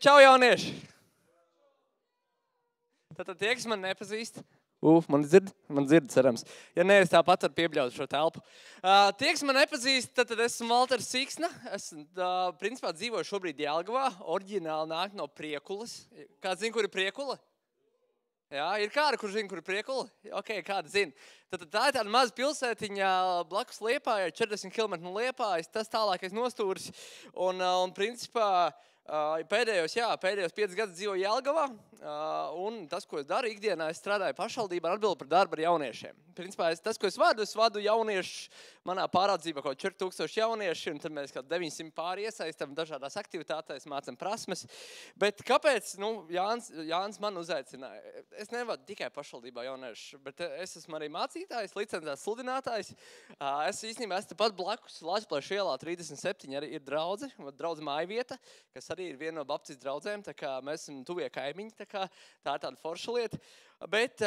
Čau, jaunieši! Tātad tie, kas man nepazīst, man dzird, cerams. Ja nē, es tāpat varu piebļaut šo telpu. Tie, kas man nepazīst, tad esmu Valters Siksna. Es, principā, dzīvoju šobrīd Jelgavā. Oriģināli nāk no Priekulas. Kāds zina, kur ir Priekula? Jā, ir kāda, kur zina, kur ir Priekula? Ok, kāda zina. Tātad tā ir tāda maza pilsētiņa blakus Liepājai, 40 km no Liepājas, tas tālākais nostūris. Un principā, pēdējos 5 gadus dzīvoju Jelgavā, un tas, ko es daru ikdienā, es strādāju pašvaldībā un atbildu par darbu ar jauniešiem. Principā, tas, ko es vadu jauniešus, manā pāraudzībā kaut 4000 jaunieši, un tad mēs kaut 900 pāri iesaistam dažādās aktivitātēs, mācam prasmes. Bet kāpēc, Jānis man uzaicināja? Es nevadu tikai pašvaldībā jauniešus, bet es esmu arī mācītājs, licencēts sludinātājs. Es īstenībā esmu tepat blakus Latvijas ielā 37 arī ir draudze mājvieta, kas arī ir viena no baptistu draudzēm, tā kā mēs esam tuvie kaimiņi, tā ir tāda forša lieta. Bet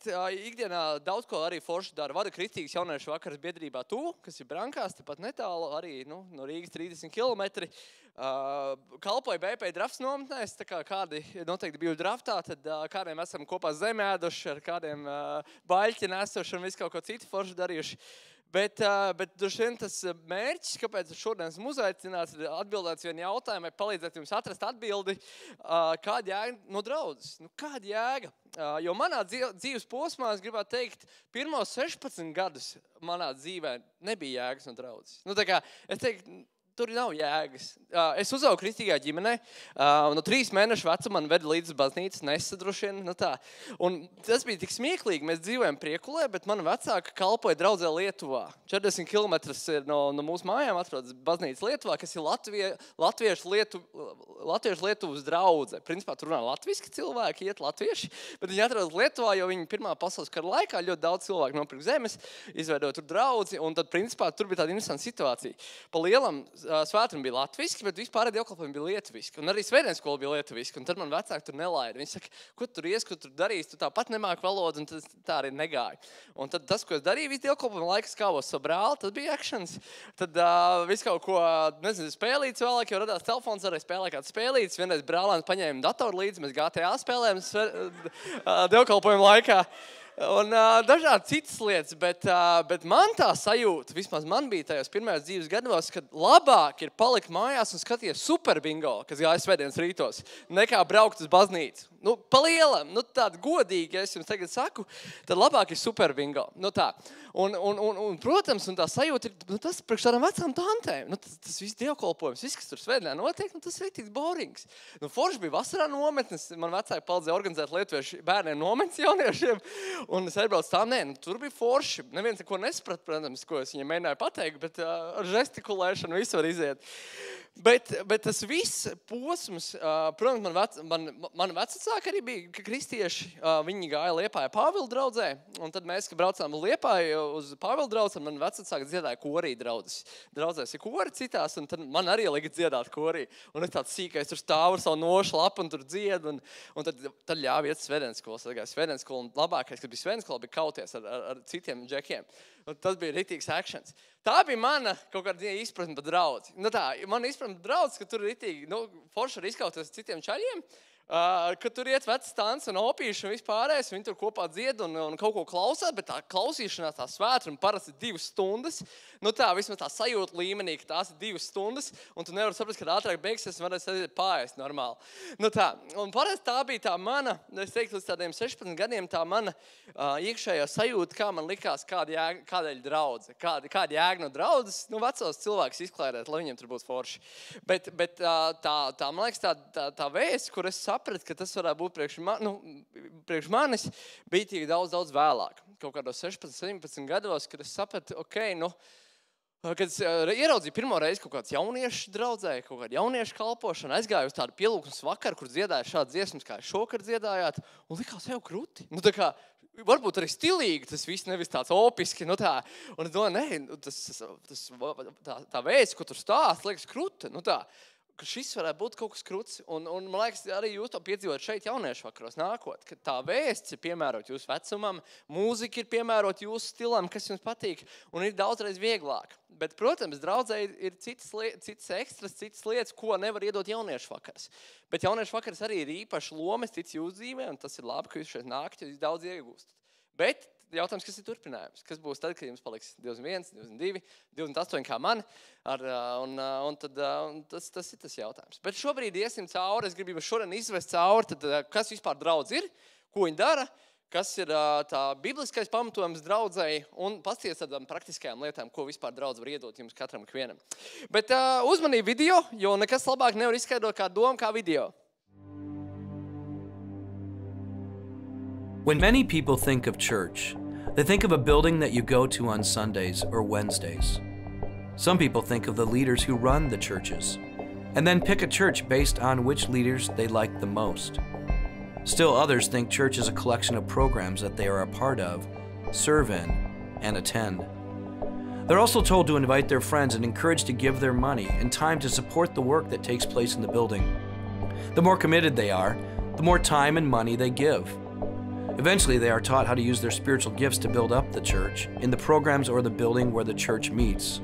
ikdienā daudz ko arī forši dara. Vada kristīgas jauniešu vakaras biedrībā tuvu, kas ir Brankās, tepat netālu, arī no Rīgas 30 km. Kalpoju BP drafts nometnēs, tā kā kādi noteikti bijuši draftā, tad kādiem esam kopā zemēduši, ar kādiem baļķi nesuši un visu kaut ko citu forši darījuši. Bet droši vien tas mērķis, kāpēc šodien esmu uzaicināts, ir atbildēt vienu jautājumu, vai palīdzēt jums atrast atbildi, kāda jēga no draudzes. Kāda jēga? Jo manā dzīves posmā, es gribētu teikt, pirmos 16 gadus manā dzīvē nebija jēgas no draudzes. Tā kā es teiktu, tur nav jēgas. Es uzaugu kristīgā ģimenē, no 3 mēnešu vecuma man veda līdz baznīcas, nesadrušien, tā. Un tas bija tik smieklīgi, mēs dzīvojam Priekulē, bet mana vecāka kalpoja draudzē Lietuvā. 40 km no mūsu mājām atrodas baznīca Lietuvā, kas ir latviešu Lietuvas draudze. Principā tur runā latviski cilvēki, iet latvieši, bet viņi atrodas Lietuvā, jo viņi Pirmā pasaules kara laikā ļoti daudz cilvēku nopirka zemes, izveidoja tur draudzi, un tad principā tur bija tāda interesanta situācija. Pa lielam svētumi bija latviski, bet vispār dievkalpojumi bija lietuviski. Un arī svētdienas skola bija lietuviski. Un tad man vecāki tur nelaida. Viņi saka, ko tu tur ies, ko tu tur darīsi, tu tāpat nemāki valodu, un tā arī negāja. Un tad tas, ko es darīju visu dievkalpojumu laiku, skāvos savu brāli, tas bija actions. Tad visu kaut ko, nezinu, spēlīts vēlāk, jo radās telefons, arī spēlē kāds spēlīts. Vienreiz brālēns paņēma datoru līdzi, mēs GTA spēlējam dievkalpojumu laikā. Un dažādi citas lietas, bet man tā sajūta, vismaz man bija tajos pirmajos dzīves gados, kad labāk ir palikt mājās un skatīties super bingo, kas gāja svētdienas rītos, nekā braukt uz baznīcu. Pa lielam, tāda godīgi, ja es jums tagad saku, tad labāk ir super bingo. Tā. Un protams, un tā sajūta ir, tas priekš tādām vecām tantēm. Tas viss dievkalpojums, viss, kas tur svētdienā notiek, tas ir rītīgs borings. Forši bija vasarā nometnes, man vecāki palīdzēja organizēt lietuviešu bērniem nometnes jauniešiem, un es aizbraucu tām, tur bija forši. Neviens neko nesprat, protams, ko es viņiem mēģināju pateikt, bet ar žestikulēšanu visu var iziet. Bet tas viss posms, protams, man vecāki arī bija kristieši, viņi gāja Liepājā Pāvila draudzē, un tad mēs, kad braucām Liepāju uz Pāvila draudzē, man vecāki dziedāja korī draudzes. Draudzēs ir kori citās, un tad man arī lika dziedāt korī. Un es tāds sīkais tur stāvu ar savu nošu lapu un tur dziedu, un tad ļāva iet svētdienas skolas. Svētdienas skola labākais, kad bija svētdienas skola, bija kauties ar citiem džekiem. Un tas bija ritīgs actions. Tā bija mana kaut kāda izpratne par draudzi. Man izpratne par draudzi, ka tur ir ritīgi, forši var izkauties citiem čaļiem, ka tur iet vecs stans un opīši un vispārējais, viņi tur kopā dzied un kaut ko klausās, bet tā klausīšanās, tā svētuma parasti 2 stundas, vismaz tā sajūta līmenī, ka tās ir 2 stundas, un tu nevari saprast, kad ātrāk beigsies, un varēs aiziet pāriest normāli. Un parasti tā bija tā mana, es teiktu, līdz tādiem 16 gadiem, tā mana iekšējā sajūta, kā man likās, kādēļ draudze, kāda jēga no draudzes, vecos cilvēkus izklēdēt, lai viņiem tur būtu forši. Bet tā man liekas, tā vēsts, kur es sapratu, ka tas varētu būt priekš manis, bija tik daudz vēlāk. Kaut kādos 16, 17 gados, kad es sapratu, kad es ieraudzīju pirmo reizi kaut kāds jauniešu draudzē, kaut kādu jauniešu kalpošanu, aizgāju uz tādu pielūgsmes vakaru, kur dziedāju šādas dziesmas, kā šokar dziedājāt, un likās jau kruti. Varbūt arī stilīgi tas viss, nevis tāds opiski, Un es domāju, tā vēsts, ko tur stāst, liekas kruta, ka šis varētu būt kaut kas kruts. Un man liekas, arī jūs to piedzīvot šeit jauniešu vakaros nākot, ka tā vēsts ir piemērot jūsu vecumam, mūzika ir piemērot jūsu stilam, kas jums patīk, un ir daudzreiz vieglāk. Bet, protams, draudzē ir citas ekstras, citas lietas, ko nevar iedot jauniešu vakars. Bet jauniešu vakars arī ir īpaši loma, es ticu jūsu dzīvē, un tas ir labi, ka jūs šeit nākat, jo jūs daudz iegūstat. Bet jautājums, kas ir turpinājums? Kas būs tad, kad jums paliks 21, 22, 28 kā man? Tas ir tas jautājums. Bet šobrīd iesim cauri, es gribu šodien izvest cauri, tad, kas vispār draudz ir, ko viņi dara, kas ir tā bibliskais pamatojums draudzei un pasties tādām praktiskajām lietām, ko vispār draudz var iedot jums katram ikvienam. Bet uzmanību video, jo nekas labāk nevar izskaidrot kā doma, kā video. When many people think of church, they think of a building that you go to on Sundays or Wednesdays. Some people think of the leaders who run the churches, and then pick a church based on which leaders they like the most. Still others think church is a collection of programs that they are a part of, serve in, and attend. They're also told to invite their friends and encouraged to give their money and time to support the work that takes place in the building. The more committed they are, the more time and money they give. Eventually, they are taught how to use their spiritual gifts to build up the church in the programs or the building where the church meets.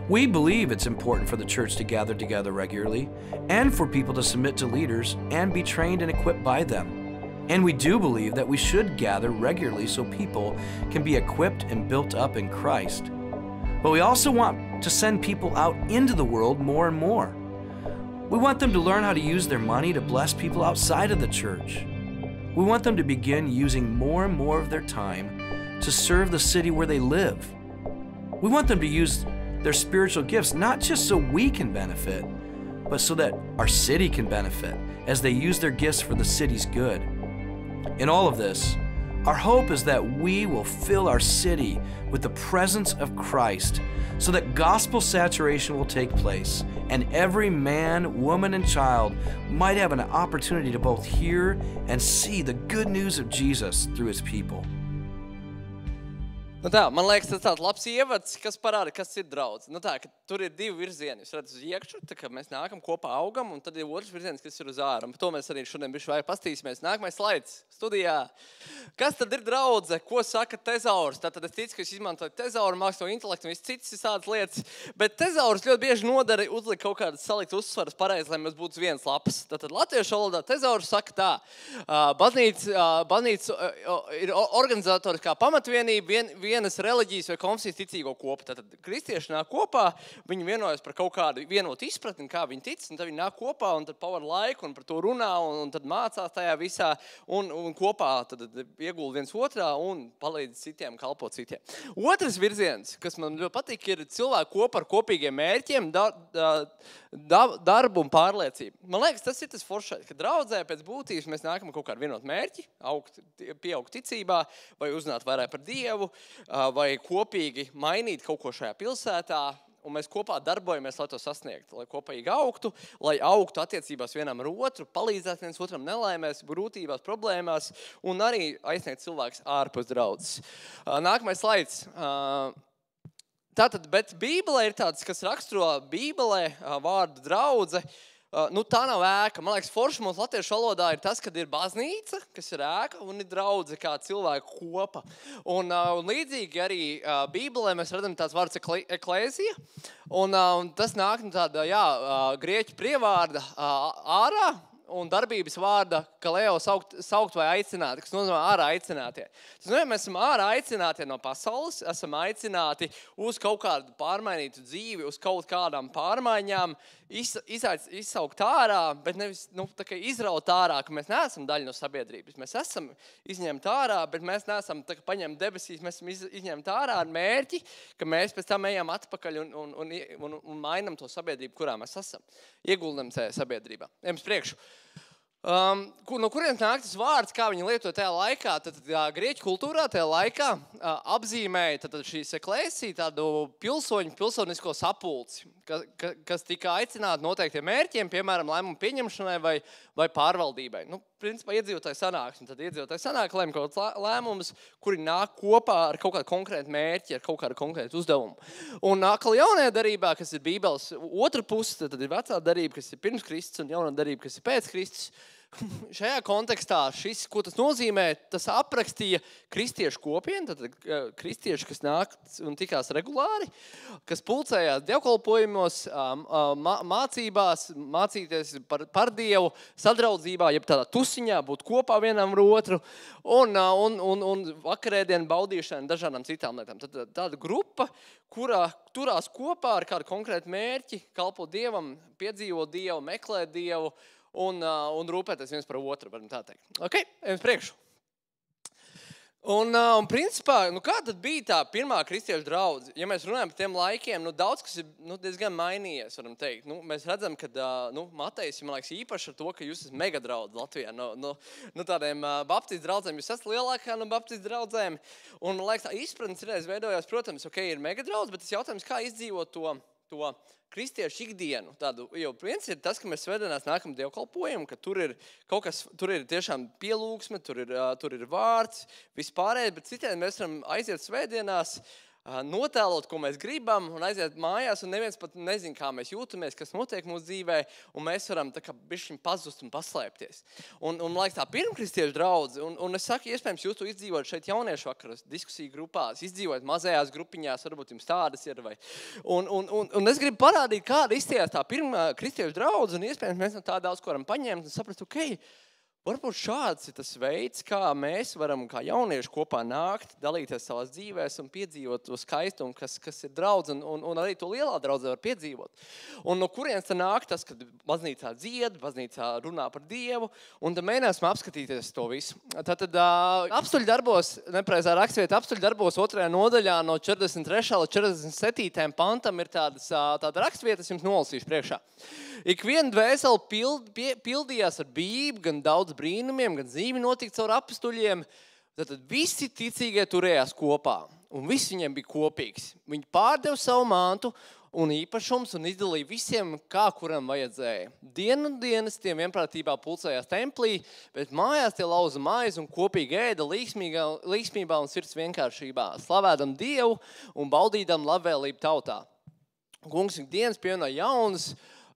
We believe it's important for the church to gather together regularly and for people to submit to leaders and be trained and equipped by them. And we do believe that we should gather regularly so people can be equipped and built up in Christ. But we also want to send people out into the world more and more. We want them to learn how to use their money to bless people outside of the church. We want them to begin using more and more of their time to serve the city where they live. We want them to use their spiritual gifts not just so we can benefit, but so that our city can benefit as they use their gifts for the city's good. In all of this, our hope is that we will fill our city with the presence of Christ so that gospel saturation will take place and every man, woman, and child might have an opportunity to both hear and see the good news of Jesus through his people. Nu tā, man liekas, tas tāds labs ievads, kas parāda, kas ir draudz. Nu tā, ka tur ir divi virzieni. Jūs redzat uz iekšu, tā kā mēs nākam kopā augam, un tad ir otrs virziens, kas ir uz āru. Un par to mēs arī šodien bišķi vairāk pastīsimies. Nākamais slaids studijā. Kas tad ir draudze? Ko saka tezaurs? Tātad es ticu, ka jūs izmantojat tezauru, mākslo intelektu un viss citas tādas lietas. Bet tezaurs ļoti bieži nodara uzlikt kaut kādas salikt uzsvaras pareizi, lai mēs būtu viens lapas. Tātad latviešu valodā tezaurs saka tā. Baznīca ir organizatoriskā pamatvienība, vienas reliģijas vai konfesijas ticīgo kopu. Tātad kristieši nāk kopā, viņi vienojas par kaut kādu vienotu izpratni, kā viņi tic, un tad viņi nāk kopā un tad pavada laiku un par to runā un tad mācās tajā visā un kopā tad iegulda viens otrā un palīdz citiem, kalpo citiem. Otrs virziens, kas man ļoti patīk, ir cilvēki kopā ar kopīgiem mērķiem, darbu un pārliecību. Man liekas, tas ir tas foršais, ka draudzē pēc būtības mēs nākam kaut kādu vienotu mērķi, pieaugt ticībā vai uzzināt vairāk par Dievu, vai kopīgi mainīt kaut ko šajā pilsētā, un mēs kopā darbojamies, lai to sasniegtu, lai kopīgi augtu, lai augtu attiecībās vienam ar otru, palīdzētu viens otram nelaimēs, grūtībās, problēmās, un arī aizsniegt cilvēks ārpus draudzes. Nākamais slaids. Tātad, bet Bībelē ir tāds, kas raksturo Bībelē vārdu draudze. Nu, tā nav ēka. Man liekas, forši mums latviešu valodā ir tas, kad ir baznīca, kas ir ēka, un ir draudze kā cilvēku kopa. Un līdzīgi arī Bībelē mēs redzam tāds vārds eklēzija, un tas nāk no tāda, grieķu prievārda ārā, un darbības vārda, ka Leo saukt vai aicināt, kas nozīmē ārā aicinātie. Tas nozīmē, mēs esam ārā aicinātie no pasaules, esam aicināti uz kaut kādu pārmainītu dzīvi, uz kaut kādām pārmaiņām, izsaukt ārā, bet nevis tā kā izraut ārā, ka mēs neesam daļa no sabiedrības. Mēs esam izņemti ārā, bet mēs neesam tā kā paņemt debesīs, mēs esam izņemti ārā ar mērķi, ka mēs pēc tam ejam atpakaļ un mainam to sabiedrību, kurā mēs esam. Ieguldam tajā sabiedrībā. Ejam priekšu. No kuriem nāk tas vārds, kā viņi lietoja tajā laikā? Tad grieķu kultūrā tajā laikā apzīmēja šīs eklēsija tādu pilsonisko sapulci, kas tika aicināti noteiktiem mērķiem, piemēram, lēmumu pieņemšanai vai pārvaldībai. Principā iedzīvotāji sanāksmi, tad iedzīvotāji sanāk lēma kaut kāds lēmumus, kuri nāk kopā ar kaut kādu konkrētu mērķi, ar kaut kādu konkrētu uzdevumu. Un atkal jaunajā darībā, kas ir Bībeles otra puse, tad ir vecā darība, kas ir pirms Kristus, un jaunā darība, kas ir pēc Kristus. Šajā kontekstā šis, ko tas nozīmē, tas aprakstīja kristiešu kopienu, tad kristieši, kas nāk un tikās regulāri, kas pulcējās dievkalpojumos, mācībās, mācīties par Dievu, sadraudzībā, jeb tādā tusiņā, būt kopā vienam ar otru, un vakarēdienu baudīšanu, dažādām citām lietām. Tad tāda grupa, kurā turās kopā ar kādu konkrētu mērķi, kalpo Dievam, piedzīvo Dievu, meklē Dievu, un rūpēties viens par otru, varam tā teikt. Ok, ejam priekšu. Un principā, kā tad bija tā pirmā kristiešu draudze? Ja mēs runājam par tiem laikiem, daudz kas ir diezgan mainījies, varam teikt. Mēs redzam, ka Matejs, man liekas, īpaši ar to, ka jūs esat mega draudze Latvijā. Tādiem baptistu draudzēm jūs esat lielākā no baptistu draudzēm. Un, man liekas, tā izpratnes reiz veidojās, protams, ok, ir mega draudze, bet tas jautājums, kā izdzīvot to kristiešu ikdienu. Jo viens ir tas, ka mēs svētdienās nākam dievkalpojumu, ka tur ir kaut kas, tur ir tiešām pielūgsme, tur ir vārds, vispārējais, bet citiem mēs varam aiziet svētdienās, notēlot, ko mēs gribam, un aiziet mājās, un neviens pat nezin, kā mēs jūtamies, kas notiek mūsu dzīvē, un mēs varam tā kā bišķiņ pazust un paslēpties. Un man liekas, tā pirmkristiešu draudze, un es saku, iespējams, jūs to izdzīvot šeit jauniešu vakaros, diskusiju grupās, izdzīvot mazajās grupiņās, varbūt jums tādas ir, un es gribu parādīt, kāda izstījās tā pirmā kristiešu draudze, un iespējams, mēs no tā daudz ko varam paņemt, un saprast, ok, varbūt šāds ir tas veids, kā mēs varam kā jaunieši kopā nākt, dalīties savās dzīvēs un piedzīvot to skaistumu, kas ir draudz, un arī to lielā draudzē var piedzīvot. Un no kurienes tā nāk tas, kad baznīcā dzied, baznīcā runā par Dievu, un tad mēģināsim apskatīties to visu. Tātad apstuļdarbos, nepareizā rakstvieta, apstuļdarbos 2. nodaļā no 43. līdz 47. pantam ir tāda rakstvieta, es jums nolasīšu priekšā. Ik viena dvēseli pildījās ar bību, gan daudz brīnumiem, gan zīmi notika caur apstuļiem. Tad visi ticīgie turējās kopā, un viss viņiem bija kopīgs. Viņi pārdeva savu mantu un īpašums un izdalīja visiem, kā kuram vajadzēja. Dienu un dienas tiem vienprātībā pulcējās templī, bet mājās tie lauza maizi un kopīgi ēda līgsmībā un sirds vienkāršībā, slavēdam Dievu un baudīdam labvēlību tautā. Kungs ikdienas pievienoja jaunas,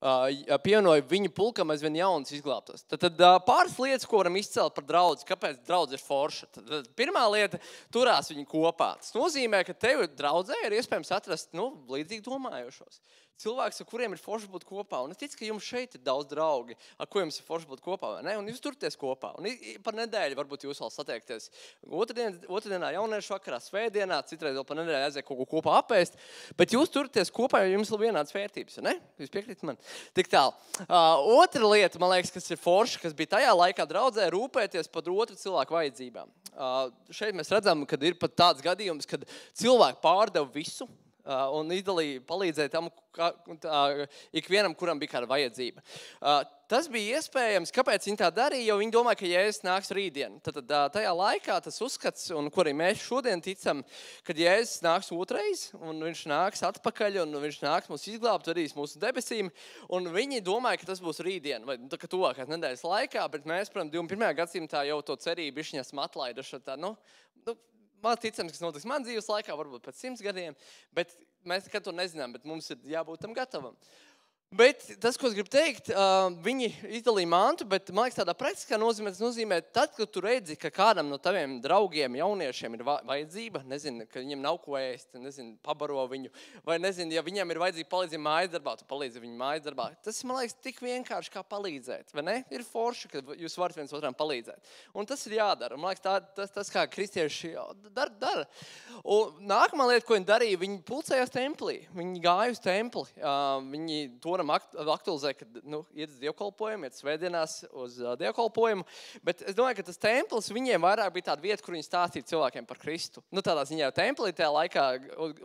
pievienoja viņu pulkam aizvien jaunas izglābtas. Tad pāris lietas, ko varam izcelt par draudzi, kāpēc draudze ir forša. Tad pirmā lieta, turās viņi kopā. Tas nozīmē, ka tev draudzē ir iespējams atrast līdzīgi domājošos. Cilvēks, ar kuriem ir forši būt kopā. Un es ticu, ka jums šeit ir daudz draugi, ar ko jums ir forši būt kopā, vai ne? Un jūs turties kopā. Un par nedēļu varbūt jūs vēl satiekties. Otrdienā jauniešu vakarā, svētdienā, citreiz vēl par nedēļu aiziet kaut ko kopā apēst. Bet jūs turties kopā, jo jums ir vienādas vērtības, vai ne? Jūs piekrīt man? Tik tālu. Otra lieta, man liekas, kas ir forša, kas bija tajā laikā draudzē, rūpēties par otru cilvēku vajadzībām. Šeit mēs redzam, ka ir pat tāds gadījums, kad cilvēki pārdeva visu, un izdalīja, palīdzēja tam ikvienam, kuram bija kāda vajadzība. Tas bija iespējams, kāpēc viņi tā darīja, jo viņi domāja, ka Jēzus nāks rītdien. Tad tajā laikā tas uzskats, un ko arī mēs šodien ticam, kad Jēzus nāks otrais, un viņš nāks atpakaļ, un viņš nāks mūs izglābt, vadīs mūsu debesīm, un viņi domāja, ka tas būs rītdien, vai tā kā tuvākās nedēļas laikā, bet mēs, protams, 21. gadsimtā jau to cerību bišķiņ esam atlaiduši. Man ticams, kas notiks man dzīves laikā, varbūt pēc 100 gadiem, bet mēs nekad to nezinām, bet mums ir jābūt tam gatavam. Bet tas, ko es gribu teikt, viņi izdalīja mantu, bet man liekas tādā praktiskā nozīmē, tas nozīmē, tad, kad tu redzi, ka kādam no taviem draugiem, jauniešiem ir vajadzība, nezinu, ka viņiem nav ko ēst, nezinu, pabaro viņu, vai nezinu, ja viņam ir vajadzība palīdzība mājas darbā, tu palīdzi viņu mājas darbā. Tas, man liekas, tik vienkārši kā palīdzēt, vai ne? Ir forši, ka jūs varat viens otram palīdzēt. Un tas ir jādara. Man liekas, tas kā kristieši dara. Un nākamā lieta, ko viņi darīja, viņi pulcējās templī. Viņi gāja uz templi. Viņi to varam aktualizēt, kad iet uz dievkalpojumu, iet svētdienās uz dievkalpojumu, bet es domāju, ka tas templis viņiem vairāk bija tāda vieta, kur viņi stāstīja cilvēkiem par Kristu. Tādā ziņā templī tajā laikā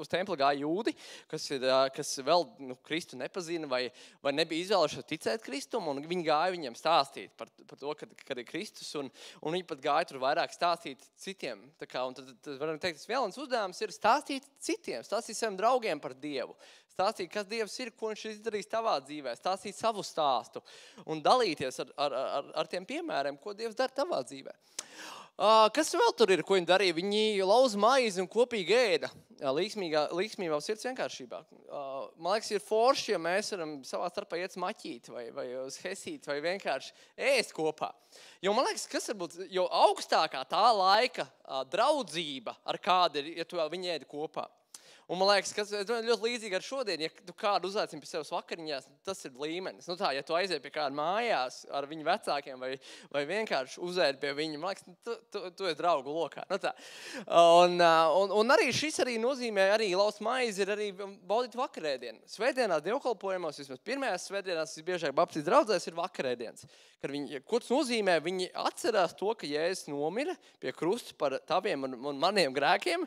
uz templi gāja jūdi, kas vēl Kristu nepazina vai nebija izvēlušies ticēt Kristum, un viņi gāja viņiem stāstīt par to, kad ir Kristus, un viņi pat gāja tur vairāk stāstīt citiem. Un tad varam teikt, tas viens uzdevums ir stāstīt citiem, stāstīt saviem draugiem par Dievu, stāstīt, kas Dievs ir, ko viņš izdarīs tavā dzīvē, stāstīt savu stāstu un dalīties ar tiem piemēriem, ko Dievs dara tavā dzīvē. Kas vēl tur ir, ko viņi darīja? Viņi lauza maizi un kopīgi ēda līksmībā sirds vienkāršībā. Man liekas, ir forši, ja mēs varam savā starpā iet maķīt vai uz hesīt vai vienkārši ēst kopā. Jo man liekas, kas varbūt jau augstākā tā laika draudzība ar kādu ir, ja tu viņi ēdi kopā. Un man liekas, kas ļoti līdzīgi ar šodien, ja tu kādu uzaicini pie sevis vakariņās, tas ir līmenis. Ja tu aiziet pie kāda mājās ar viņu vecākiem vai vienkārši uzēdi pie viņa, man liekas, tu esi draugu lokā. Un arī šis arī nozīmē, arī laust maizi ir arī baudīt vakarēdienu. Svētdienās dievkalpojumos, vismaz pirmajās svētdienās, visbiežāk baptistu draudzēs ir vakarēdienas. Ko tas nozīmē? Viņi atcerās to, ka Jēzus nomira pie krusta par taviem un maniem grēkiem.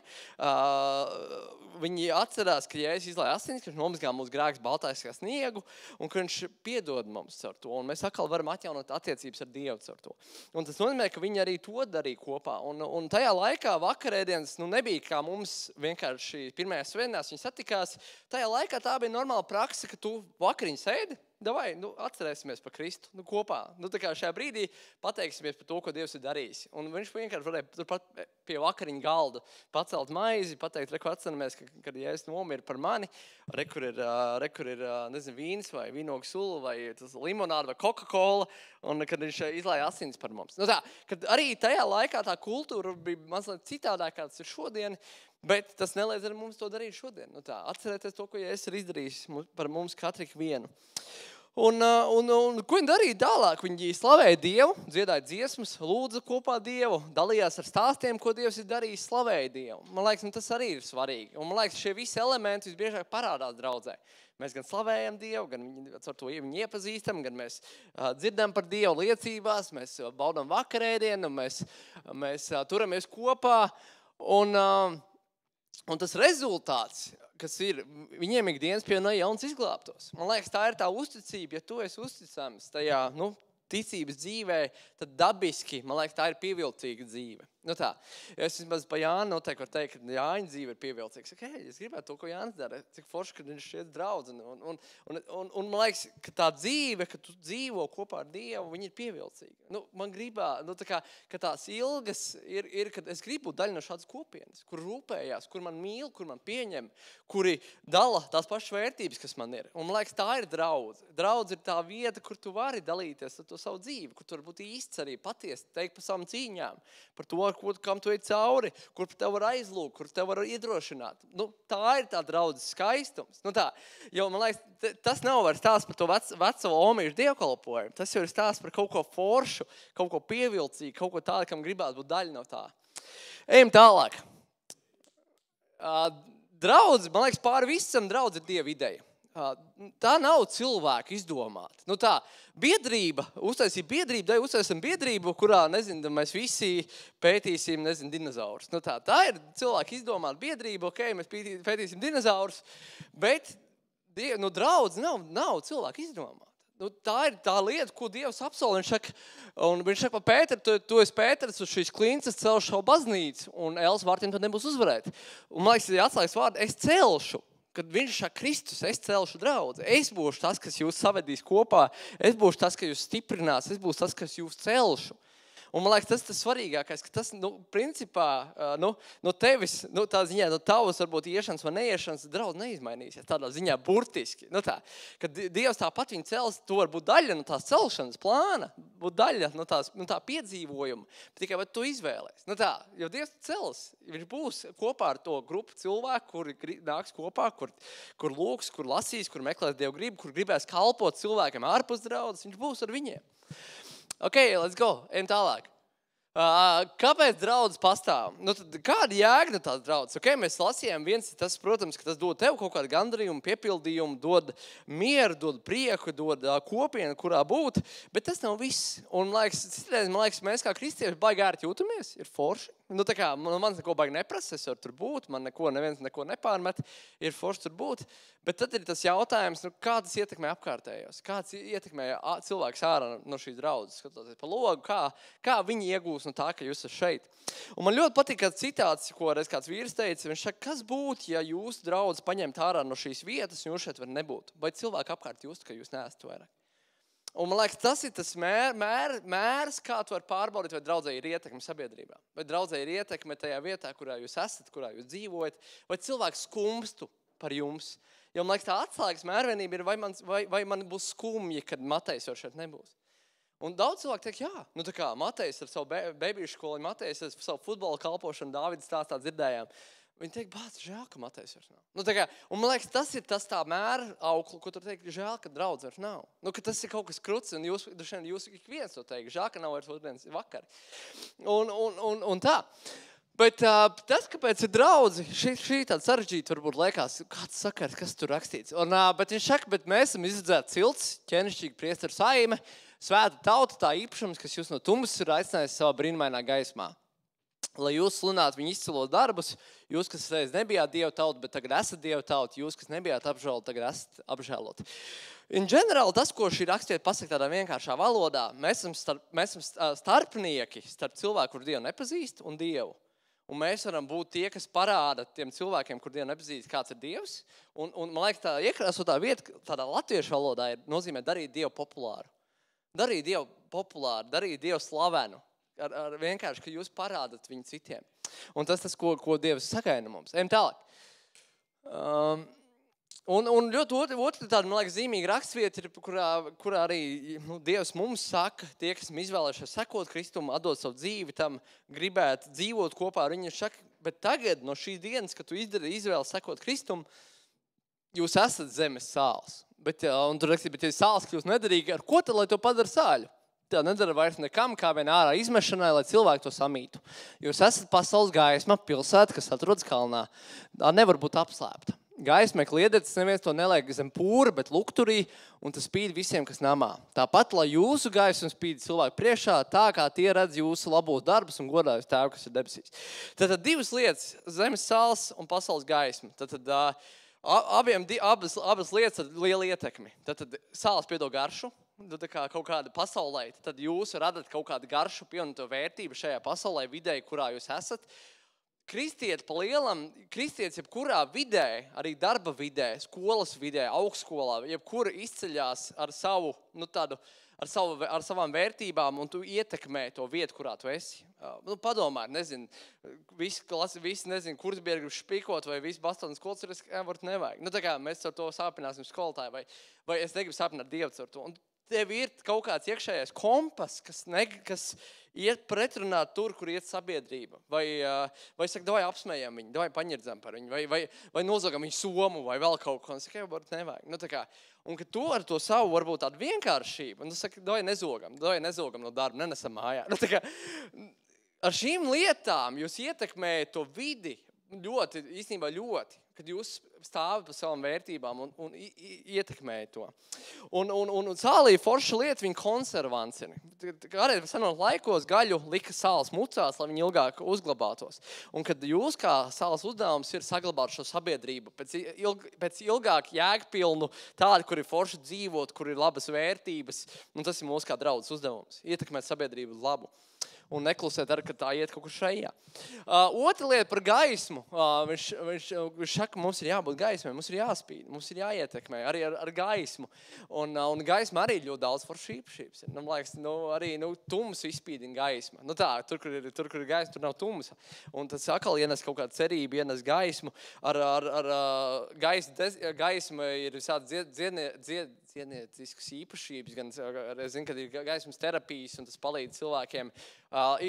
Viņi atcerās, ka Jēzus izlāja asinis, ka viņš nomazgā mūsu grēkus baltais kā sniegu, un ka viņš piedod mums ar to. Un mēs atkal varam atjaunot attiecības ar Dievu ar to. Un tas nozīmē, ka viņi arī to darīja kopā. Un tajā laikā vakarēdienas nebija kā mums vienkārši pirmajās svētdienās viņi satikās. Tajā laikā tā bija normāla praksa, ka tu vakariņu sēdi, davai, atcerēsimies par Kristu kopā. Tā kā šajā brīdī pateiksimies par to, ko Dievs ir darījis. Un viņš vienkārši varēja turpat pie vakariņu galda pacelt maizi, pateikt, reku atceramies, kad Jēzus nomira par mani, rekur ir nezinu, vīns vai vīnogu sula vai tas limonāda vai Coca-Cola, un kad viņš izlāja asins par mums. Kad arī tajā laikā tā kultūra bija mazliet citādāk, kā tas ir šodien, bet tas neliedz arī mums to darīt šodien. Atcerēties to, ko Jēzus ir izdarījis par mums katru vienu. Un ko viņi darīja tālāk? Viņi slavēja Dievu, dziedāja dziesmas, lūdza kopā Dievu, dalījās ar stāstiem, ko Dievs ir darījis, slavēja Dievu. Man liekas, tas arī ir svarīgi. Un man liekas, šie visi elementi visbiežāk parādās draudzē. Mēs gan slavējam Dievu, gan ar to viņu iepazīstam, gan mēs dzirdam par Dievu liecībās, mēs baudam vakarēdienu, mēs turamies kopā. Un tas rezultāts, kas ir, viņiem ikdienas pievienoja jauns izglābtos. Man liekas, tā ir tā uzticība, ja tu esi uzticams tajā, ticības dzīvē, tad dabiski, man liekas, tā ir pievilcīga dzīve. Es vismaz pa Jānu noteikti varu teikt, ka Jāņa dzīve ir pievilcīga. Es gribētu to, ko Jānis dara, cik forši, kad viņš šeit draudz. Un man liekas, ka tā dzīve, ka tu dzīvo kopā ar Dievu, viņa ir pievilcīga. Man gribā, ka tās ilgas ir, kad es gribu būt daļa no šādas kopienas, kur rūpējās, kur man mīl, kur man pieņem, kuri dala tās pašas vērtības, kas man ir. Un man liekas, tā ir draudz. Draudz ir tā vieta, kur tu vari dalīties ar to savu dzīvi, kur tu vari būt īsts arī patiesi, teikt par savām cīņām, par to, kam tu ej cauri, kur tev var aizlūgt, kur tev var iedrošināt. Tā ir tā draudzes skaistums. Jo, man liekas, tas nav vairs stāsts par to veco omīšu dievkalpojumu. Tas jau ir stāsts par kaut ko foršu, kaut ko pievilcīgu, kaut ko tādu, kam gribētu būt daļa no tā. Ejam tālāk. Draudz, man liekas, pāri visam draudz ir Dieva ideja. Tā nav cilvēku izdomāta. Biedrība, uztaisam biedrību, kurā, mēs visi pētīsim, dinozaurus. Tā ir cilvēku izdomāta biedrība, mēs pētīsim dinozaurus, bet draudz nav cilvēku izdomāta. Tā ir tā lieta, ko Dievs apsola. Viņš saka, Pēter, tu esi Pēters uz šīs klinces celšu savu baznīcu, un Elas vārtiem tad nebūs uzvarēt. Un man liekas, atslēgas vārdi, es celšu. Kad viņš saka, Kristus, es celšu draudzi. Es būšu tas, kas jūs savedīs kopā. Es būšu tas, kas jūs stiprinās. Es būšu tas, kas jūs celšu. Un man liekas, tas ir tas svarīgākais, ka tas, principā, no tevis, tā ziņā, no tavas, varbūt, iešanas vai neiešanas draudz neizmainīsies. Tādā ziņā burtiski. Kad Dievs tāpat viņu cels, tu var būt daļa no tās celšanas plāna, būt daļa no tā piedzīvojuma. Tikai vai tu izvēlēs. Jo Dievs cels, viņš būs kopā ar to grupu cilvēku, kuri nāks kopā, kur lūgs, kur lasīs, kur meklēs Dievu gribu, kur gribēs kalpot cilvēkiem ārpus draudzes, viņš būs ar viņiem. Ok, let's go. Ejam tālāk. Kāpēc draudzes pastāv? Nu, tad kāda jēga no tās draudzes? Okay, mēs lasījām tas, protams, ka tas dod tev kaut kādu gandarījumu, piepildījumu, dod mieru, dod prieku, dod kopienu, kurā būt, bet tas nav viss. Un, man liekas, mēs kā kristieši baigi ērti jūtamies, ir forši. Nu, tā kā man neko baigi neprasa, es varu tur būt, man neviens neko nepārmet, ir forši tur būt. Bet tad ir tas jautājums, nu, kā tas ietekmē apkārtējos, kā tas ietekmē cilvēks ārā no šīs draudzes, skatoties pa logu, kā viņi iegūs no tā, ka jūs esat šeit. Un man ļoti patīk kāds citāts, ko reiz kāds vīrs teica, viņš saka, kas būtu, ja jūsu draudzes paņemt ārā no šīs vietas, un jūs šeit var nebūt? Vai cilvēki apkārt just, ka jūs neesat vairāk? Un man liekas, tas ir tas mērs, kā tu vari pārbaudīt, vai draudzē ir ietekme sabiedrībā. Vai draudzē ir ietekme tajā vietā, kurā jūs esat, kurā jūs dzīvojat, vai cilvēks skumstu par jums. Jo man liekas, tā atslēgas mērvienība ir, vai man būs skumji, kad Matejs jau šeit nebūs. Un daudz cilvēku teikt, jā, nu tā kā Matejs ar savu bebīšu skolu, Matejs ar savu futbola kalpošanu, Dāvidas stāstā dzirdējām. Viņi teikt, bāc, žēl, ka Matejs vairs nav. Nu, tā kā, un man liekas, tas ir tas tā mēra auklu, ko tu teikt, žēl, ka draudz vairs nav. Nu, ka tas ir kaut kas kruts, un jūs ik viens to teikt, žēl, ka nav vairs otrdienas vakari. Un tā. Bet tas, kāpēc ir draudzi, šī tāda sarežģīta varbūt liekas, kāds sakars, kas tur rakstīts. Bet viņš saka, bet mēs esam izredzēti cilts, ķenišķīgi priesteru saime, svēta tauta, tā īpašums, kas jūs no tumsas ir aicinājis savā brīnumainā gaismā. Lai jūs sludinātu viņu izcilos darbus, jūs, kas reiz nebijāt Dieva tauta, bet tagad esat Dieva tauta, jūs, kas nebijāt apžēloti, tagad esat apžēloti. In general, tas, ko šī rakstiet pasaka tādā vienkāršā valodā, mēs esam starpnieki starp cilvēku, kur Dievu nepazīst, un Dievu. Un mēs varam būt tie, kas parāda tiem cilvēkiem, kur Dievu nepazīst, kāds ir Dievs. Un man liekas, tā iekrāsotā vieta tādā latviešu valodā nozīmē darīt Dievu populāru. Darīt Dievu populāru, darīt Dievu slavenu. Ar vienkārši, ka jūs parādat viņu citiem. Un tas, ko Dievs sagaida mums. Ejam tālāk. Un ļoti otra tāda, man liekas, zīmīga rakstvieta, kurā arī Dievs mums saka, tie, kas izvēlējušies sekot Kristum, atdot savu dzīvi tam, gribētu dzīvot kopā ar viņu, saka, bet tagad no šīs dienas, kad tu izdari izvēli sekot Kristum, jūs esat zemes sāls. Un tur rakstīt, bet ja sāls kļūst nederīgi, ar ko tad, lai to padara sāļu? Tā nedara vairs nekam, kā vien ārā izmešanai, lai cilvēki to samītu. Jūs esat pasaules gaisma, pilsēta, kas atrodas kalnā. Tā nevar būt apslēpta. Gaisma kliedētas, neviens to neliek zem pūra, bet lukturī, un tas spīd visiem, kas namā. Tāpat, lai jūsu gaisma spīd cilvēku priekšā, tā kā tie redz jūsu labos darbus un godājus tēvu, kas ir debesīs. Tātad divas lietas, zemes sāls un pasaules gaisma. Tātad abas lietas ir liela ietekmi. Tātad sāls piedod garšu. Tā kā kaut kāda pasaulē, tad jūs radat kaut kādu garšu pievienoto vērtību šajā pasaulē, vidē, kurā jūs esat. Kristietis jebkurā vidē, arī darba vidē, skolas vidē, augstskolā, jebkura izceļās ar savām vērtībām un tu ietekmē to vietu, kurā tu esi. Padomā, nezinu, visi nezinu, kuras biedri grib špikot vai visi Bastonas skolas ir, nevajag. Tā kā mēs ar to sāpināsim skolotāju vai es negribu sāpināt Dievu ar to. Un tev ir kaut kāds iekšējais kompas, kas iet pretrunā tur, kur iet sabiedrība. Vai saka, davai apsmējam viņu, davai paņirdzam par viņu, vai nozogam viņu somu, vai vēl kaut ko. Un saka, varbūt nevajag. Un ka tu ar to savu varbūt tādu vienkāršību, un tu saka, davai nezogam no darba, nenesam mājā. Ar šīm lietām jūs ietekmējat to vidi īstenībā ļoti, kad jūs stāvat par savām vērtībām un ietekmējat to. Un sālī forša lieta, viņa konservants ir. Arī senos laikos gaļu lika sāls mucās, lai viņi ilgāk uzglabātos. Un kad jūs kā sāls uzdevums ir saglabāt šo sabiedrību pēc ilgāk jēgpilnu tādu, kur ir forši dzīvot, kur ir labas vērtības, un tas ir mūsu kā draudzes uzdevums, ietekmēt sabiedrību uz labu. Un neklusēt arī, ka tā iet kaut kur šajā. Otra lieta par gaismu. Viņš saka, mums ir jābūt gaismai, mums ir jāspīd, mums ir jāietekmē arī ar gaismu. Un gaisma arī ļoti daudz foršas īpašības. Man liekas, arī tums izspīdina gaisma. Tur, kur ir gaisma, tur nav tumsa. Un tas atkal ienes kaut kādu cerību, ienes gaismu. Gaisma ir visādi cietnieciskas īpašības, gan, es zinu, kad ir gaismas terapijas, un tas palīdz cilvēkiem.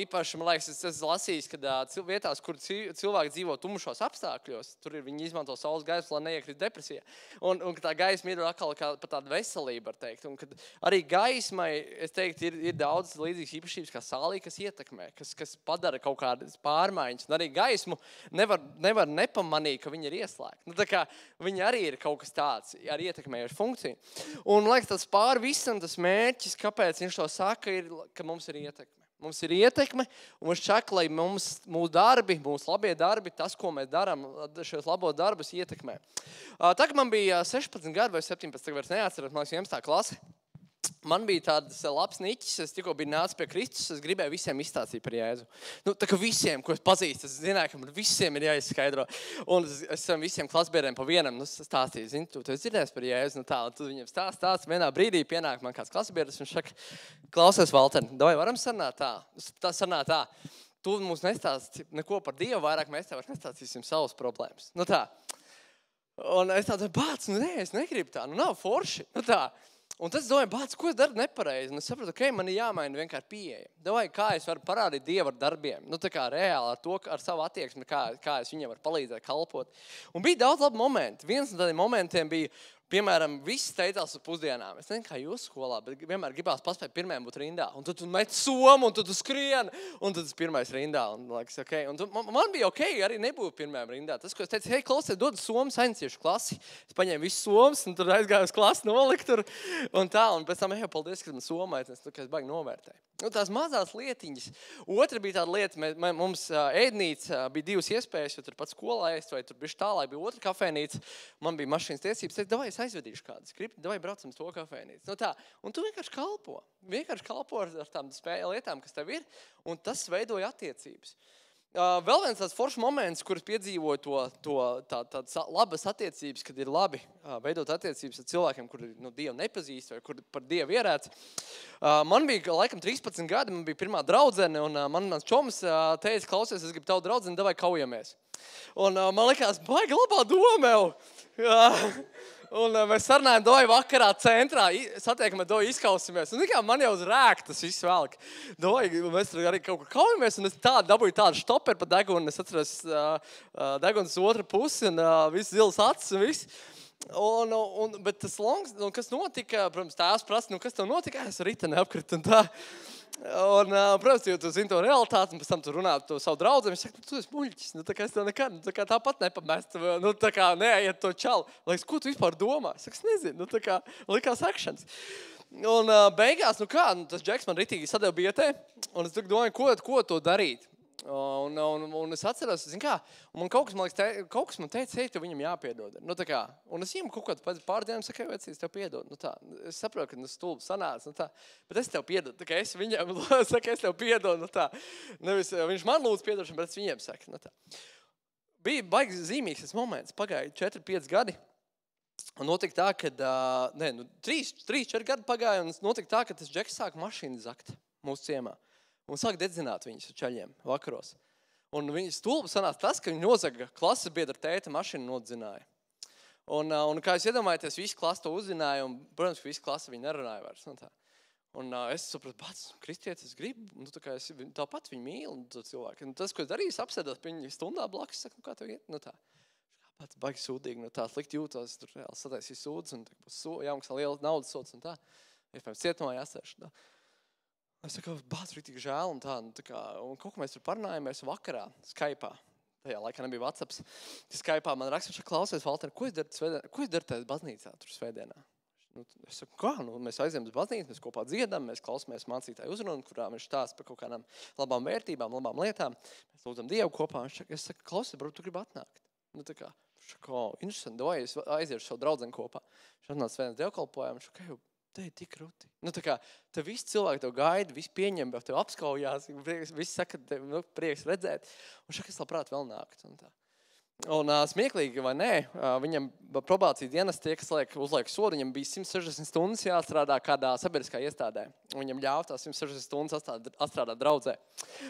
Īpaši, man liekas, es lasījis, kad vietās, kur cilvēki dzīvo tumšos apstākļos, tur viņi izmanto saules gaismu, lai neiekrīt depresijā. Un tā gaisma ir atkal par tādu veselību, var teikt. Un kad arī gaismai, es teiktu, ir daudz līdzīgas īpašības kā sālī, kas ietekmē, kas padara kaut kādas pārmaiņas. Un arī gaismu nevar nepamanīt, ka viņi ir ieslēgti. Nu, tā kā viņi arī ir kaut kas tāds ar ietekmējušu funkciju. Un, liekas, tas pāri visam tas mērķis, kāpēc viņš to saka, ir, ka mums ir ietekme. Mums ir ietekme, un viņš saka, lai mūsu darbi, mūsu labie darbi, tas, ko mēs darām, šos labos darbus ietekmē. Tagad man bija 16 gadi vai 17, tagad vairs neatceros, man liekas, 11. klase. Man bija tāds labs niķis, es tikko biju nācis pie Kristus, es gribēju visiem izstāstīt par Jēzu. Nu, tā kā visiem, ko es pazīstu, es zināju, ka man visiem ir jāizskaidro. Un es visiem klasbiedriem pa vienam stāstīju, zini, tu esi dzirdējis par Jēzu, nu tā, un tu viņiem stāst, vienā brīdī pienāk man kāds klasbiedrs, viņš saka, klausies, Valter, vai varam sarunāt tā? Tu mums nestāsti neko par Dievu, vairāk mēs tev nestāstīsim savas problēmas. Nu tā. Un es tādu, es negribu tā, nav forši, nu tā. Un tas domāju, ko es daru nepareizi? Un es sapratu, man ir jāmaina vienkārši pieeja. Domāju, kā es varu parādīt Dievu ar darbiem. Nu, tā kā reāli ar savu attieksmi, kā es viņiem varu palīdzēt kalpot. Un bija daudz labu momentu. Viens no tādiem momentiem bija, piemēram, viss steidzās uz pusdienām. Es nezinu, kā jūs skolā, bet vienmēr gribās paspēt pirmajam būt rindā. Un tad tu met somu, un tad tu skrien, un tad tas pirmais rindā. Un, liekas, okay. Un man bija arī nebūt pirmajam rindā. Tas, ko es teicu, klausies, dod somu saņciešu klasi. Es paņēmu visus somas, un tur aizgāju uz klasi, noliku tur. Un tā, un pēc tam, paldies, ka man soma aiznes, ka es baigi novērtēju. Nu, tās mazās lietiņas. Otra bija tāda lieta, mums ēdnīca bija divas iespējas, jo tur pats skolā ēst, vai tur bišķi tālāk bija otra kafēnīca. Man bija mašīnas tiesības, teicu, davai, es aizvedīšu kādas, davai braucam uz to kafēnīcu. Nu, tā. Un tu vienkārši kalpo ar tām lietām, kas tev ir, un tas veidoja attiecības. Vēl viens tāds foršs moments, kur es piedzīvoju tādas labas attiecības, kad ir labi veidot attiecības ar cilvēkiem, kuri Dievu nepazīst vai kur par Dievu ierēdz. Man bija laikam 13 gadi, man bija pirmā draudzene, un mans čoms teica, klausies, es gribu tavu draudzeni, davai kaujamies. Un man likās, baigi labā doma jau. Un mēs sarunājam, doju vakarā centrā, satiekam, doju izkausimies. Un man jau uz rēku tas viss velk. Doju, mēs tur arī kaut kur kaujamies, un es dabūju tādu štoperu pa degunu. Es atceros degunas otru pusi, un viss zilas acis un viss. Bet tas longs, kas notika, protams, tēvs prasa, kas tev notika? Es rita neapkritu un tā. Un, protams, jo tu zini to realitāti, un pēc tam tu runā to savu draudzeni, viņš saka, tu esi muļķis, tā kā es tev nekad, tāpat nepamestu, tā kā neaiet to čalu. Liekas, ko tu vispār domā? Es saku, es nezinu, tā kā likās akšanas. Un beigās, tas džeks man ritīgi sadeva bietē, un es domāju, ko to darīt. Un es atceros, zin kā, un kaut kas man teica, tev viņam jāpiedod. Tā kā, un es viņam kaut kādu pēc pār dienām saku, vecīs, tev piedod. Tā, es saprotu, ka stulbi sanāca, tā, bet es tev piedod. Tā kā es viņam saku, es tev piedod. Tā. Nevis, viņš man lūdz piedošanu, bet es viņiem saku. Tā. Bija baigi zīmīgs tas moments, pagāja 4-5 gadi. Un notika tā, ka 3-4 gadi pagāja, un notika tā, ka tas džeks sāka mašīnu zakt mūsu ciemā. Un sāk dedzināt viņus ar čaļiem vakaros. Un viņa stulbi sanāca tas, ka viņi nozaga klases biedra tēta mašīnu nodzināja. Un kā jūs iedomājaties, visi klasi to uzzināja, un, protams, visi klasi viņi nerunāja vairs. Un es sapratu, pats, kristietis, es gribu, un es tāpat viņu mīlu, un cilvēku. Un tas, ko es darīju, apsēdot pie viņa stundā blakus, saku, kā tev iet? Tā. Pats baigi sūdīgi, tā slikti jūtos, tur reāli sataisīja sūdz, un jāmaksā liela naudas sods, un tā. Iespējams, cietumā jāsēš, tā. Es saku, bāc, rītīgi žēl, un tā, un kaut ko mēs tur parunājamies vakarā, Skype'ā. Tajā laikā nebija WhatsApps. Skype'ā man raksta, viņš klausies, Valter, ko es daru tajā baznīcā tur svētdienā? Es saku, kā? Mēs aizējam uz baznīcu, mēs kopā dziedam, mēs klausamies mācītāju uzrunu, kurā viņš stāsta par kaut kādām labām vērtībām, labām lietām. Mēs lūdzam Dievu kopā. Es saku, klausies, varbūt tu gribi atnākt. Tā kā, interesanti, vai es aiziešu savu draudzeni kopā. Viņš atnāca svētdienas dievkalpojumu, viņš saka, te ir tik ruti. Tā kā, te visi cilvēki tev gaida, visi pieņem, tev apskaujās, visi saka, tev prieks redzēt. Un šak es labprāt vēl nākt. Un smieklīgi vai nē, viņam probācijas dienas tie, kas uzliek sodu, viņam bija 160 stundas jāstrādā kādā sabiedriskā iestādē. Viņam ļāva tās 160 stundas atstrādāt draudzē.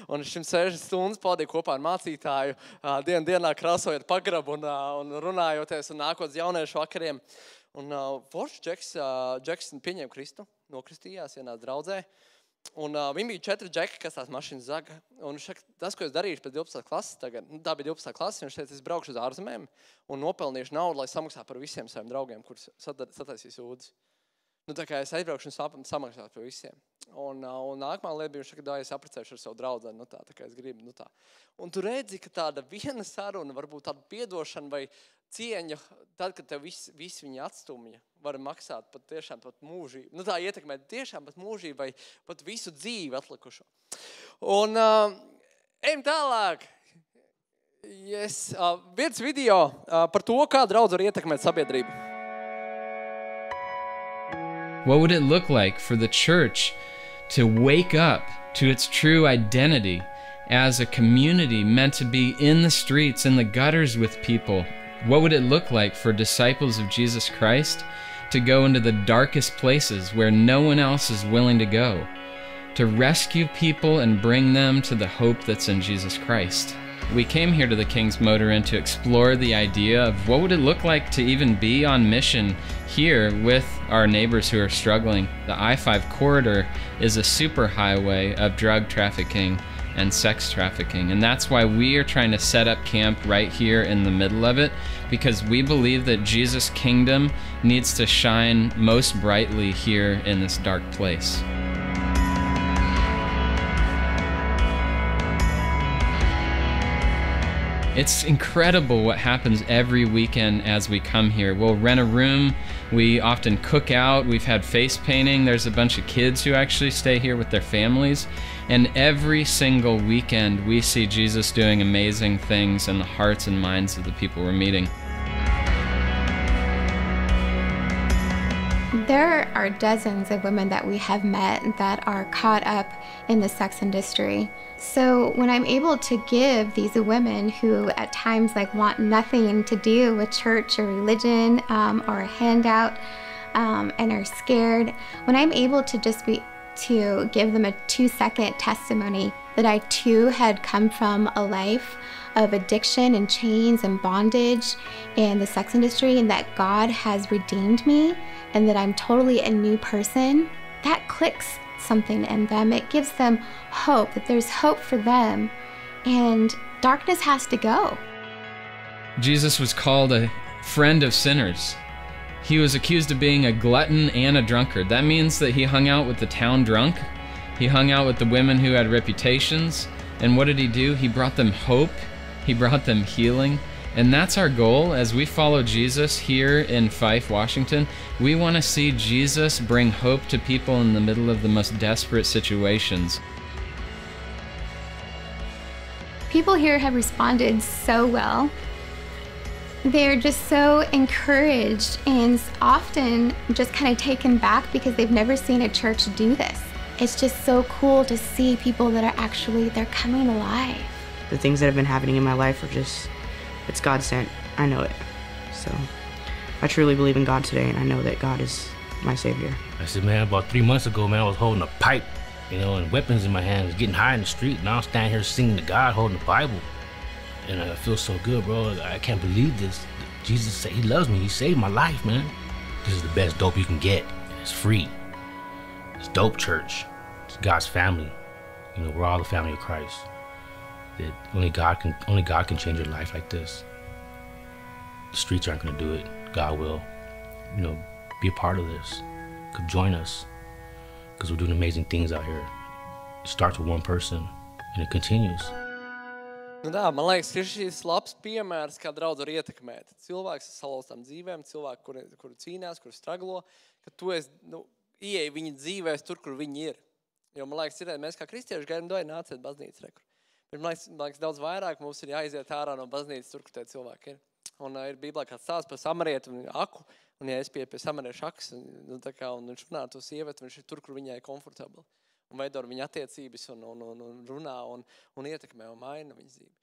Un 160 stundas pavadīja kopā ar mācītāju, dienā krāsojot pagrabu un runājoties un nākot uz jauniešu vakariem. Un foršs Džeks pieņēma Kristu, nokristījās vienā draudzē. Un viņi bija 4 džeki, kas tās mašīnas zaga. Un tas, ko es darīšu pēc 12. klases tagad, tā bija 12. klase, viņš teica, es braukšu uz ārzemēm un nopelnīšu naudu, lai samaksā par visiem saviem draugiem, kurus sataisīs ūdens. Tā kā es aizbraukšu un samaksātu par visiem. Un nākamā lieta bija, ka es apprecēšu ar savu draudzeni, tā kā es gribu, tā. Un tu redzi, ka tāda viena saruna, varbūt tāda piedošana vai cieņa, tad, kad tev visi viņi atstumja, var maksāt pat tiešām pat mūžību. Tā ietekmē tiešām pat mūžību vai pat visu dzīvi atlikušo. Un ejam tālāk. Viens video par to, kā draudz var ietekmēt sabiedrību. What would it look like for the church to wake up to its true identity as a community meant to be in the streets, in the gutters with people? What would it look like for disciples of Jesus Christ to go into the darkest places where no one else is willing to go, to rescue people and bring them to the hope that's in Jesus Christ? We came here to the King's Motor Inn to explore the idea of what would it look like to even be on mission here with our neighbors who are struggling. The I-5 corridor is a superhighway of drug trafficking and sex trafficking, and that's why we are trying to set up camp right here in the middle of it, because we believe that Jesus' kingdom needs to shine most brightly here in this dark place. It's incredible what happens every weekend as we come here. We'll rent a room, we often cook out, we've had face painting, there's a bunch of kids who actually stay here with their families, and every single weekend we see Jesus doing amazing things in the hearts and minds of the people we're meeting. There are dozens of women that we have met that are caught up in the sex industry. So when I'm able to give these women who at times want nothing to do with church or religion or a handout and are scared, when I'm able to to give them a 2-second testimony that I too had come from a life of addiction and chains and bondage in the sex industry, and that God has redeemed me and that I'm totally a new person, that clicks something in them. It gives them hope, that there's hope for them, and darkness has to go. Jesus was called a friend of sinners. He was accused of being a glutton and a drunkard. That means that he hung out with the town drunk. He hung out with the women who had reputations. And what did he do? He brought them hope. He brought them healing. And that's our goal as we follow Jesus here in Fife, Washington. We want to see Jesus bring hope to people in the middle of the most desperate situations. People here have responded so well. They're just so encouraged and often just kind of taken back because they've never seen a church do this. It's just so cool to see people that are they're coming alive. The things that have been happening in my life are just, it's God sent. I know it. So I truly believe in God today, and I know that God is my Savior. I said, man, about 3 months ago, man, I was holding a pipe, and weapons in my hands, getting high in the street. Now I'm standing here singing to God, holding the Bible. And I feel so good, bro. I can't believe this. Jesus said he loves me. He saved my life, man. This is the best dope you can get. It's free. It's Dope Church. It's God's family. We're all the family of Christ. That only God can change your life like this. The streets aren't going to do it. God will. Be a part of this. Come join us, because we're doing amazing things out here. It starts with one person, and it continues. Man liekas, ir šīs labs piemērs, kā draudz var ietekmēt. Cilvēks ar salauztām dzīvēm, cilvēki, kuri cīnās, kuri straglo, ka tu ieej viņa dzīvēs tur, kur viņi ir. Jo, man liekas, mēs kā kristieši gaidām, nāciet baznīcas rekur. Bet, man liekas, daudz vairāk mums ir jāiziet ārā no baznīcas tur, kur tie cilvēki ir. Un ir Bībelē kāds stāsts par samarieti un aku, un ja es pie samarieša akas, un viņš runā to sievieti, viņš ir tur, kur viņai komfortabli. Un veido ar viņu attiecības un runā un ietekmē un maina viņas dzīvi.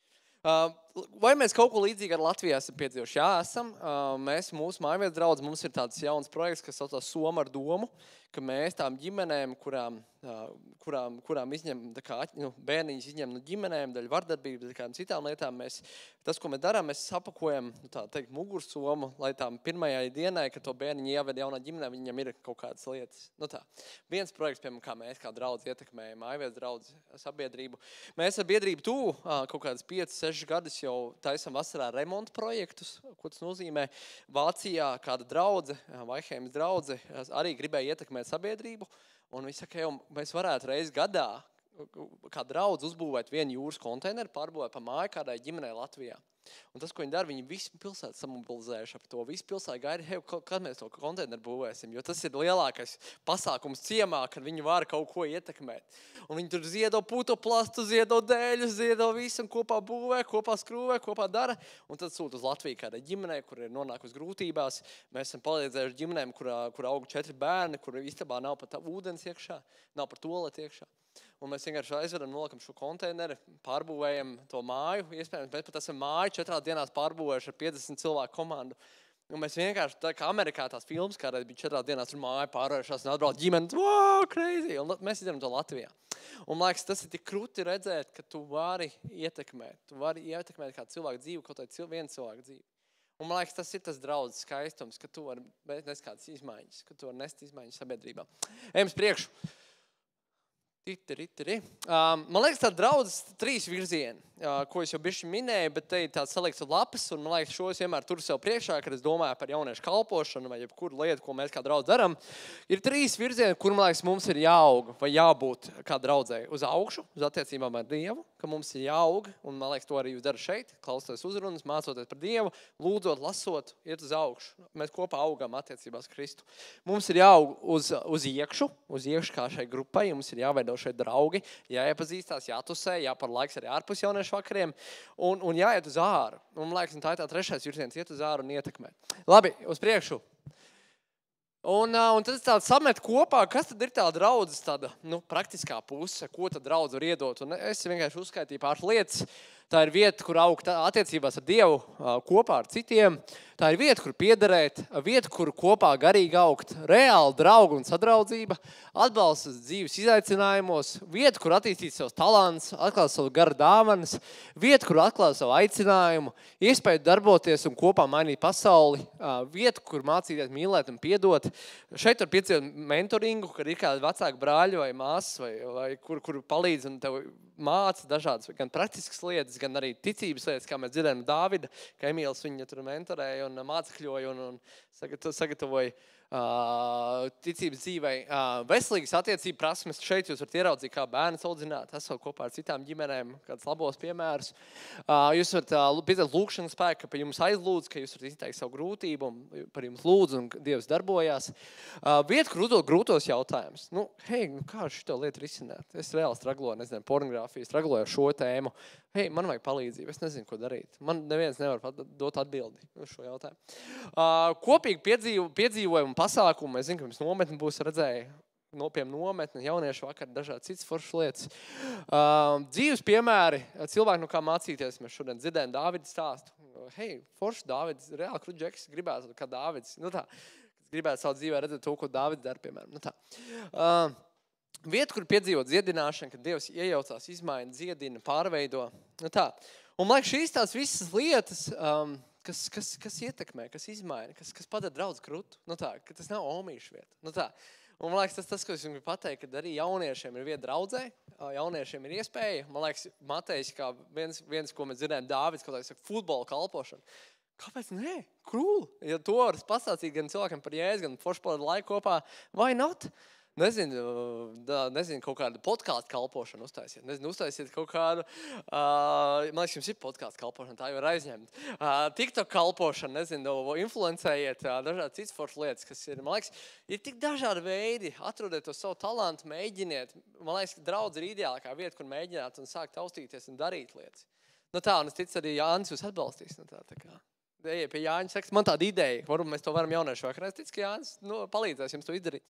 Vai mēs kaut ko līdzīgi ar Latvijā esam piedzīvojuši? Jā, esam. Mēs, mūsu mājvietas draudz, mums ir tāds jauns projekts, kas saucās Soma ar domu, ka mēs tām ģimenēm, kurām kurām izņem, bērniņus izņem no ģimenēm, daļa vardarbības, daļa kādām citām lietām. Tas, ko mēs darām, mēs sapakojam, mugursomu, lai tām pirmajai dienai, kad to bērniņu ieved jaunā ģimenē, viņam ir kaut kādas lietas. Viens projekts, piemēram, kā mēs kā draudzi ietekmējam, Aivies draudzi sabiedrību. Mēs ar biedrību tuvu kaut kādas 5-6 gadus jau taisam vasarā remonta projektus, ko tas nozīmē. Vācijā kāda draudze, Vaiheimas draudze, arī gribēja ietekmēt sabiedrību. Un viņi saka, mēs varētu reizi gadā, kā draudz, uzbūvēt vienu jūras konteineru, pārbūvēt pa māju kādai ģimenei Latvijā. Un tas, ko viņi dara, viņi visu pilsētu samobilizējuši ap to. Visu pilsētu gaida, kad mēs to konteineru būvēsim, jo tas ir lielākais pasākums ciemā, kad viņi var kaut ko ietekmēt. Un viņi tur ziedo putoplastu, ziedo dēļus, ziedo visu, un kopā būvē, kopā skrūvē, kopā dara. Un tad sūta uz Latviju kādai ģimenei, kur ir nonākusi grūtībās. Mēs esam palīdzējuši ģimenēm, kur aug 4 bērni, kur istabā nav pat ūdens iekšā, nav pat toaleti iekšā. Un mēs vienkārši aizvedam, noliekam šo konteineru, pārbūvējam to māju. Iespējams, mēs pat esam māju 4 dienās pārbūvējuši ar 50 cilvēku komandu. Un mēs vienkārši, tā kā Amerikā tās filmas, kādreiz bija 4 dienās tur māju pārvēršās un atbrauc ģimenes, wow, crazy! Un mēs izdarām to Latvijā. Un, man liekas, tas ir tik krūti redzēt, ka tu vari ietekmēt. Tu vari ietekmēt kādu cilvēku dzīvi, kaut vai vienu cilvēku dzīvi. Un, man liekas, tas ir tas draudzes skaistums, ka tu vari nest kādas izmaiņas, ka tu vari nest izmaiņas sabiedrībā. Ejam priekšu. Man liekas, tā draudzes 3 virzieni, ko es jau bišķi minēju, bet te ir tāds salikts lapas, un man liekas, šo es vienmēr turu sev priekšā, kad es domāju par jauniešu kalpošanu vai jebkuru lietu, ko mēs kā draudz daram. Ir 3 virzieni, kur, man liekas, mums ir jāaug vai jābūt kā draudzei uz augšu, uz attiecībām ar Dievu, ka mums ir jāaug, un man liekas, to arī jūs dara šeit, klausoties uzrunas, mācoties par Dievu, lūdzot, lasot, iet uz augšu. Mēs kopā augam attiecībās Kristu. Mums ir jāaug uz iekšu kā šai grupai, mums ir jāveido šeit draugi, jāiepazīstās, jātusē, jāpar laiks arī ārpus jauniešu vakariem, un jāiet uz āru. Un, man liekas, tā ir tā 3. virziens, iet uz āru un ietekmēt. Labi, uz priekšu. Un tad es tādu sametu kopā, kas tad ir tā draudzes tāda, praktiskā puse, ko tad draudz var iedot. Un es vienkārši uzskaitīju pāris lietas. Tā ir vieta, kur augt attiecībās ar Dievu kopā ar citiem. Tā ir vieta, kur piederēt, vieta, kur kopā garīgi augt, reāli draugu un sadraudzība, atbalsts dzīves izaicinājumos, vieta, kur attīstīt savus talants, atklāt savu garu dāvanas, vieta, kur atklāt savu aicinājumu, iespēju darboties un kopā mainīt pasauli, vieta, kur mācīties mīlēt un piedot. Šeit var piedzīvot mentoringu, kad ir kādi vecāki brāļi vai māsas, vai kur palīdz un tev māca dažādas gan praktiskas lietas, gan arī ticības lietas, kā mēs dzirdējam Dāvida, ka Emīls viņa tur mentorēja un mācekļoja un sagatavoja ticības dzīvei. Veselīgas attiecību prasmes. Šeit jūs varat ieraudzīt, kā bērns audzināt, esot kopā ar citām ģimenēm, kādus labos piemērus. Jūs varat piedāt lūkšanas spēku, ka par jums aizlūdz, ka jūs varat izteikt savu grūtību un par jums lūdz un Dievs darbojās. Vieta, kur uzdot grūtos jautājumus. Kā šito lietu risināt? Es reāli stragloju, nezinu, pornogrāfiju, stragloju ar šo tēmu. Man vajag palīdzību, es nezinu, ko darīt. Man neviens nevar dot atbildi uz šo jautājumu. Kopīgi piedzīvojumu pasākumu, es zinu, ka jums nometni būs redzēja, nometni, jauniešu vakar, dažādi citas foršas lietas. Dzīves piemēri, cilvēki, no kā mācīties, mēs šodien dzirdējam Dāvida stāstu. Foršs Dāvids, reāli krudžeks, gribētu kā Dāvids. Gribētu savu dzīvē redzēt to, ko Dāvids dara, piemēram. Vieta, kur piedzīvot dziedināšanu, kad Dievs iejaucās, izmaina, dziedina, pārveido. Un, man liekas, šīs tās visas lietas, kas ietekmē, kas izmaina, kas padara draudz krūtu. Ka tas nav omīšu vieta. Un, man liekas, tas, ko es jums gribu pateikt, kad arī jauniešiem ir vieta draudzē, jauniešiem ir iespēja. Man liekas, Matejs, kā viens, ko mēs dzirdējam, Dāvids, kaut kā saka, futbola kalpošana. Kāpēc? Nē, cool. Ja to var pastāstīt gan cilvēkiem par Jēzu, gan foršpādu laiku kopā, why not? Nezinu, kaut kādu podkāstu kalpošanu uztaisiet. Uztaisiet kaut kādu, man liekas, jums ir podkāstu kalpošana, tā jau ir aizņemta. TikTok kalpošana, influencējiet, dažādi cits foršas lietas, kas ir, man liekas, ir tik dažādi veidi, atrodiet to savu talantu, mēģiniet. Man liekas, draudz ir ideālākā vieta, kur mēģināt un sākt taustīties un darīt lietas. Un es ticu, arī Jānis jūs atbalstīs. Ejiet pie Jāņa, saka, man tāda ideja, varbūt mēs to varam jauniešu vakarā. Es ticu, ka Jānis palīdzēs jums to izdarīt.